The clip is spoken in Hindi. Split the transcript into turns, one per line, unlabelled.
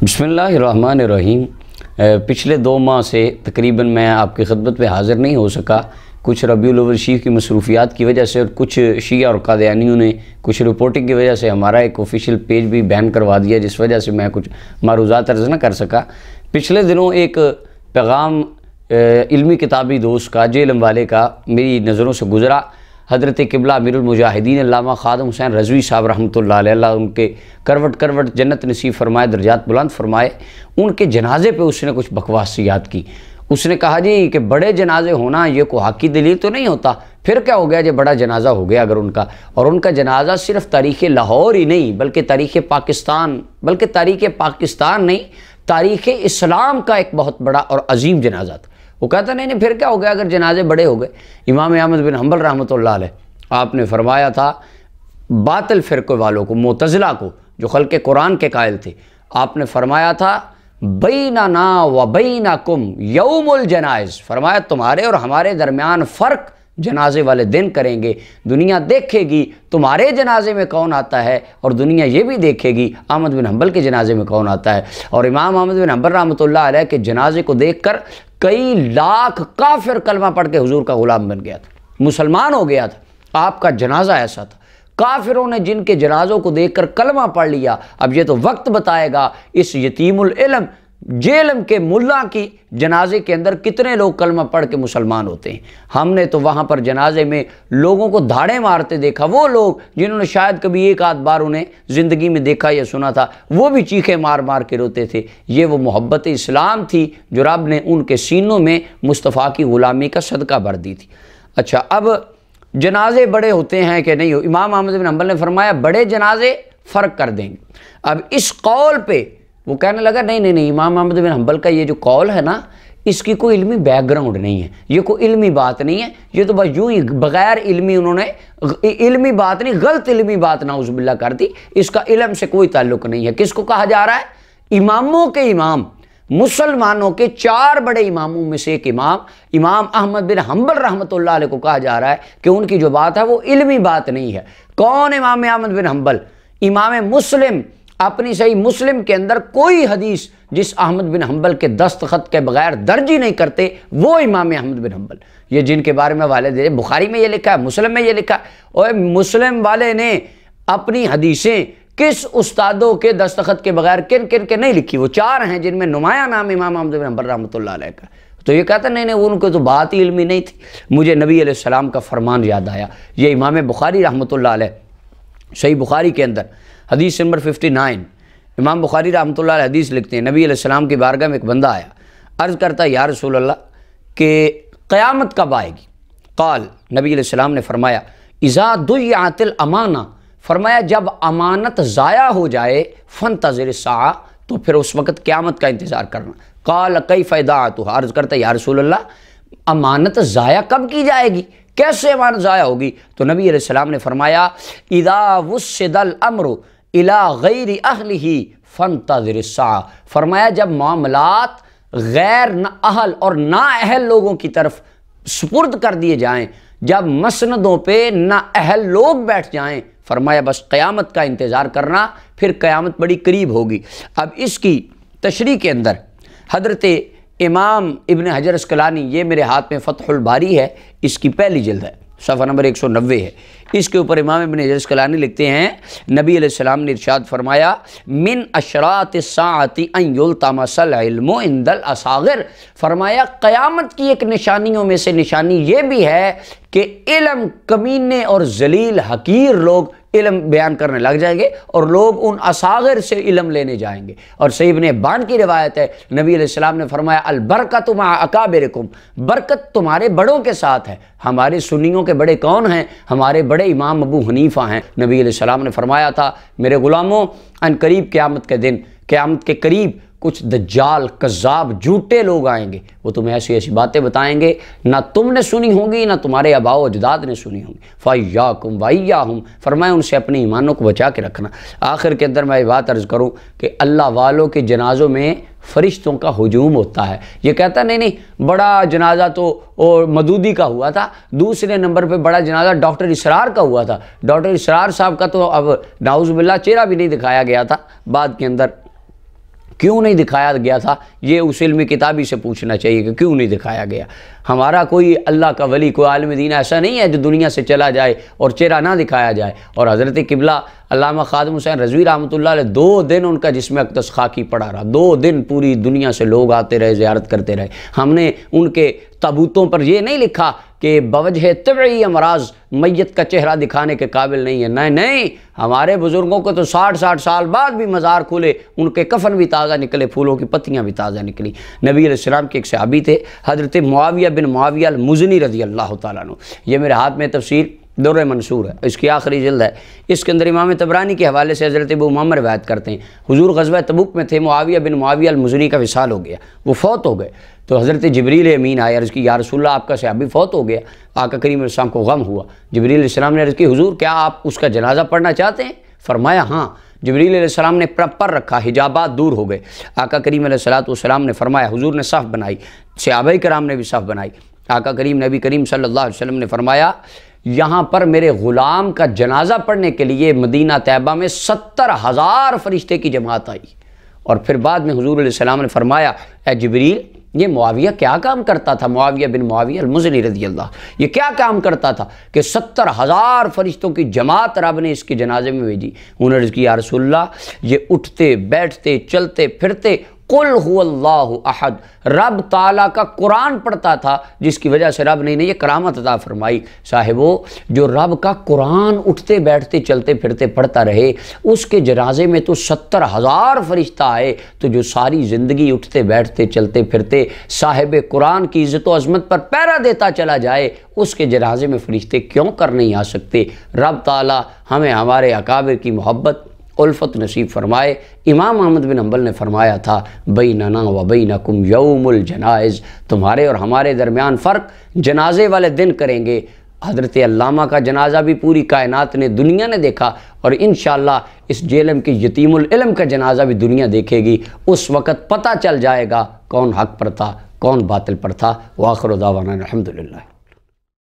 बिस्मिल्लाहिर्रहमानिर्रहीम। पिछले 2 माह से तकरीबन मैं आपकी खिदमत में हाज़िर नहीं हो सका। कुछ रबीउल अव्वल शरीफ की मसरूफियात की वजह से और कुछ शिया और कादियानियों ने कुछ रिपोर्टिंग की वजह से हमारा एक ऑफिशियल पेज भी बैन करवा दिया, जिस वजह से मैं कुछ मारूज़ात अर्ज़ न कर सका। पिछले दिनों एक पैगाम इल्मी किताबी दोस्त का, जेलम वाले का मेरी नज़रों से गुज़रा। हज़रत क़िबला अमीरुल मुजाहिदीन अल्लामा ख़ादम हुसैन रज़वी साहब रहमतुल्लाह अलैह, अल्लाह उनके करवट करवट जन्नत नसीब फरमाए, दर्जात बुलंद फरमाए। उनके जनाजे पे उसने कुछ बकवासियात की। उसने कहा जी कि बड़े जनाजे होना ये कोई हक़ की दलील तो नहीं होता। फिर क्या हो गया जो बड़ा जनाजा हो गया अगर उनका, और उनका जनाजा सिर्फ तारीख़ लाहौर ही नहीं बल्कि तारीख़ पाकिस्तान, बल्कि तारीख़ पाकिस्तान नहीं, तारीख़ इस्लाम का एक बहुत बड़ा और अजीम जनाजा था। वो कहता नहीं फिर क्या हो गया अगर जनाजे बड़े हो गए। इमाम अहमद बिन हम्बल रहमतुल्लाह अलैह आपने फरमाया था बातिल फ़िरक़े वालों को, मुतज़िला को, जो खल्क़े कुरान के कायल थे, आपने फरमाया था बैनना व बैनकुम यौमुल जनाइज़। फरमाया तुम्हारे और हमारे दरमियान फ़र्क जनाजे वाले दिन करेंगे। दुनिया देखेगी तुम्हारे जनाजे में कौन आता है और दुनिया ये भी देखेगी अहमद बिन हम्बल के जनाजे में कौन आता है। और इमाम अहमद बिन हम्बल रहमतुल्लाह अलैह के जनाजे को देखकर कई लाख काफिर कलमा पढ़ के हुजूर का गुलाम बन गया था, मुसलमान हो गया था। आपका जनाजा ऐसा था, काफिरों ने जिनके जनाजों को देखकर कलमा पढ़ लिया। अब ये तो वक्त बताएगा इस यतीमुल इल्म जेलम के मुल्ला की जनाजे के अंदर कितने लोग कलमा पढ़ के मुसलमान होते हैं। हमने तो वहाँ पर जनाजे में लोगों को धाड़े मारते देखा। वो लोग जिन्होंने शायद कभी एक आध बार उन्हें ज़िंदगी में देखा या सुना था, वो भी चीखे मार मार के रोते थे। ये वो मोहब्बत इस्लाम थी जो रब ने उनके सीनों में मुस्तफ़ा की ग़ुलामी का सदका भर दी थी। अच्छा, अब जनाजे बड़े होते हैं कि नहीं हो, इमाम अहमद बिन हम्बल ने फरमाया बड़े जनाजे फ़र्क कर देंगे। अब इस कौल पे वो कहने लगा नहीं, इमाम अहमद बिन हम्बल का ये जो कौल है ना, इसकी कोई इल्मी बैकग्राउंड नहीं है, ये कोई इल्मी बात नहीं है, ये तो बस यूँ ही बग़ैर इल्मी उन्होंने इल्मी बात नहीं, गलत इल्मी बात नाउज़ुबिल्लाह कर दी। इसका इल्म से कोई ताल्लुक़ नहीं है। किसको कहा जा रहा है? इमामों के इमाम, मुसलमानों के 4 बड़े इमामों में से एक इमाम अहमद बिन हम्बल रहमतुल्लाह अलैह को कहा जा रहा है कि उनकी जो बात है वो इल्मी बात नहीं है। कौन इमाम अहमद बिन हम्बल? इमाम मुस्लिम अपनी सही मुस्लिम के अंदर कोई हदीस जिस अहमद बिन हम्बल के दस्तखत के बगैर दर्ज ही नहीं करते, वो इमाम अहमद बिन हम्बल। ये जिनके बारे में वाले दे बुखारी में ये लिखा है, मुस्लिम में ये लिखा है। और मुस्लिम वाले ने अपनी हदीसें किस उस्तादों के दस्तखत के बगैर किन किन के नहीं लिखी? वो 4 हैं जिनमें नुमाया नाम इमाम अहमद बिन हम्बल रहमतुल्लाह अलैह का। तो ये कहता नहीं उनको तो बात ही इल्मी नहीं थी। मुझे नबी अलैहिस्सलाम का फरमान याद आया। ये इमाम बुखारी रहमतुल्लाह अलैह सही बुखारी के अंदर हदीस नंबर 59 इमाम बुखारी रहमतुल्लाह अलैह हदीस लिखते हैं, नबी अलैहिस्सलाम की बारगाह में एक बंदा आया, अर्ज़ करता है या रसूल अल्लाह कि क़यामत कब आएगी? क़ाल, नबी अलैहिस्सलाम ने फरमाया इज़ा दुय्यातिल अमाना, फरमाया जब अमानत ज़ाया हो जाए, फ़ंतज़िर साआ, तो फिर उस वक़्त क़यामत का इंतज़ार करना। क़ाल कैफ़ इज़ाअतुहा, अर्ज़ करता है या रसूल अल्लाह अमानत ज़ाया कब की जाएगी, कैसे अमानत ज़ाया होगी? तो नबी अलैहिस्सलाम ने फरमाया इज़ा वुस्सिदल अम्रु इला गैरि अहलिही फंतज़िर साआ, फरमाया जब मामलात गैर न अहल और ना अहल लोगों की तरफ सुपुर्द कर दिए जाएं, जब मसनदों पे ना अहल लोग बैठ जाएं, फरमाया बस क़यामत का इंतज़ार करना, फिर क़यामत बड़ी करीब होगी। अब इसकी तशरीह के अंदर हज़रत इमाम इब्न हजर अस्क़लानी, ये मेरे हाथ में फ़तहुल बारी है, इसकी पहली जिल्द है, सफ़ा नंबर 190 है। इसके ऊपर इमाम इब्न हजर अस्क़लानी लिखते हैं नबी अलैहिस्सलाम ने इरशाद फरमाया मिन अशरातिस साअति अन युल्तमसल इल्मु इंदल असागिर, फरमाया क़यामत की एक निशानियों में से निशानी ये भी है कि इल्म कमीने और जलील हकीर लोग इल्म बयान करने लग जाएंगे और लोग उन असागिर से इल्म लेने जाएंगे। और सही इब्न हिब्बान की रिवायत है, नबी अलैहिस्सलाम ने फरमाया अल बरकतु मा अकाबिरकुम, बरकत तुम्हारे बड़ों के साथ है। हमारे सुन्नियों के बड़े कौन हैं? हमारे बड़े इमाम अबू हनीफा हैं। नबी अलैहिस्सलाम ने फरमाया था मेरे गुलामों अन करीब क़यामत के दिन, क़यामत के करीब कुछ दज्जाल कज़्ज़ाब झूठे लोग आएंगे, वो तुम्हें ऐसी ऐसी बातें बताएंगे ना तुमने सुनी होंगी ना तुम्हारे आबाओ अजदाद ने सुनी होंगी। फ़य्याकुम वइय्याहुम, फरमाया उनसे अपने ईमानों को बचा के रखना। आखिर के अंदर मैं ये बात अर्ज़ करूँ कि अल्लाह वालों के जनाज़ों में फ़रिश्तों का हुजूम होता है। ये कहता नहीं बड़ा जनाजा तो और मदूदी का हुआ था, दूसरे नंबर पे बड़ा जनाजा डॉक्टर इसरार का हुआ था। डॉक्टर इसरार साहब का तो अब नाउज़ुबिल्लाह चेहरा भी नहीं दिखाया गया था बाद के अंदर। क्यों नहीं दिखाया गया था, ये उस इल्मी किताबी से पूछना चाहिए कि क्यों नहीं दिखाया गया। हमारा कोई अल्लाह का वली, कोई आलिम दीन ऐसा नहीं है जो दुनिया से चला जाए और चेहरा ना दिखाया जाए। और हज़रत किबला अल्लामा खादिम हुसैन रज़वी रहमतुल्लाह अलैह 2 दिन उनका जिस्म अक़दस खाकी पड़ा रहा, 2 दिन पूरी दुनिया से लोग आते रहे, ज़ियारत करते रहे। हमने उनके ताबूतों पर यह नहीं लिखा कि बवजह तबई अमराज मैयत का चेहरा दिखाने के काबिल नहीं है। नहीं नहीं, हमारे बुज़ुर्गों को तो 60-60 साल बाद भी मज़ार खुले, उनके कफन भी ताज़ा निकले, फूलों की पत्तियाँ भी ताज़ा निकली। नबी अलैहिस्सलाम के एक सहाबी थे हज़रत मुआविया बिन मुआविया अल-मुज़नी रज़ी अल्लाह तआला अन्हु। ये मेरे हाथ में तफसीर दुर्र मंसूर है, इसकी आखिरी जिल्द है। इसके अंदर इमाम तबरानी के हवाले से हज़रत अबू उमामा रवायत करते हैं, हुज़ूर ग़ज़वा तबूक में थे, मुआविया बिन मुआविया अल-मुज़नी का विसाल हो गया, वो फ़ौत हो गए। तो हज़रत जिब्रील अमीन आए, अर्ज़ की या रसूलल्लाह आपका सहाबी फ़ौत हो गया। आका करीम अलैहिस्सलाम को गम हुआ। जिब्रील अलैहिस्सलाम ने अर्ज़ की हुज़ूर क्या आप उसका जनाजा पढ़ना चाहते हैं? फरमाया हाँ। जिब्रील अलैहिस्सलाम ने पर रखा, हिजाबात दूर हो गए। आका करीम अलैहिस्सलाम ने फरमाया, हुज़ूर ने सफ़ बनाई, सहाबाए किराम ने भी सफ़ बनाई। आका करीम नबी करीम सल्लल्लाहु अलैहि वसल्लम ने फरमाया, यहाँ पर मेरे ग़ुलाम का जनाजा पढ़ने के लिए मदीना तैयबा में 70,000 फरिश्ते की जमात आई। और फिर बाद में हुज़ूर अलैहिस्सलाम ने फरमाया, ए जिब्रील ये मुआविया क्या काम करता था, मुआविया बिन मुआविया अल-मुज़नी रज़ियल्लाह, ये क्या काम करता था कि 70,000 फरिश्तों की जमात रब ने इसके जनाजे में भेजी। उन्होंने अर्ज़ किया या रसूलल्लाह ये उठते बैठते चलते फिरते कुल हुवल्लाहु अहद रब ताला का कुरान पढ़ता था, जिसकी वजह से रब ने ये करामत अता फरमाई। साहिबो, जो रब का कुरान उठते बैठते चलते फिरते पढ़ता रहे, उसके जनाजे में तो 70,000 फरिश्ता आए, तो जो सारी ज़िंदगी उठते बैठते चलते फिरते साहिब कुरान की इज़्ज़त व अज़मत पर पहरा देता चला जाए, उसके जनाजे में फरिश्ते क्यों कर नहीं आ सकते। रब ताला हमें हमारे अकाबिर की मोहब्बत उल्फत नसीब फरमाए। इमाम अहमद बिन हम्बल ने फरमाया था, बैनना व बैनकुम यौमुल जनाइज़, तुम्हारे और हमारे दरमियान फ़र्क जनाजे वाले दिन करेंगे। हज़रत अल्लामा का जनाजा भी पूरी कायनात ने, दुनिया ने देखा, और इंशाअल्लाह इस जेलम के यतीमुल इल्म का जनाजा भी दुनिया देखेगी। उस वक़्त पता चल जाएगा कौन हक़ पर था, कौन बातिल पर था। व आखिर दावाना अल्हम्दुलिल्लाह।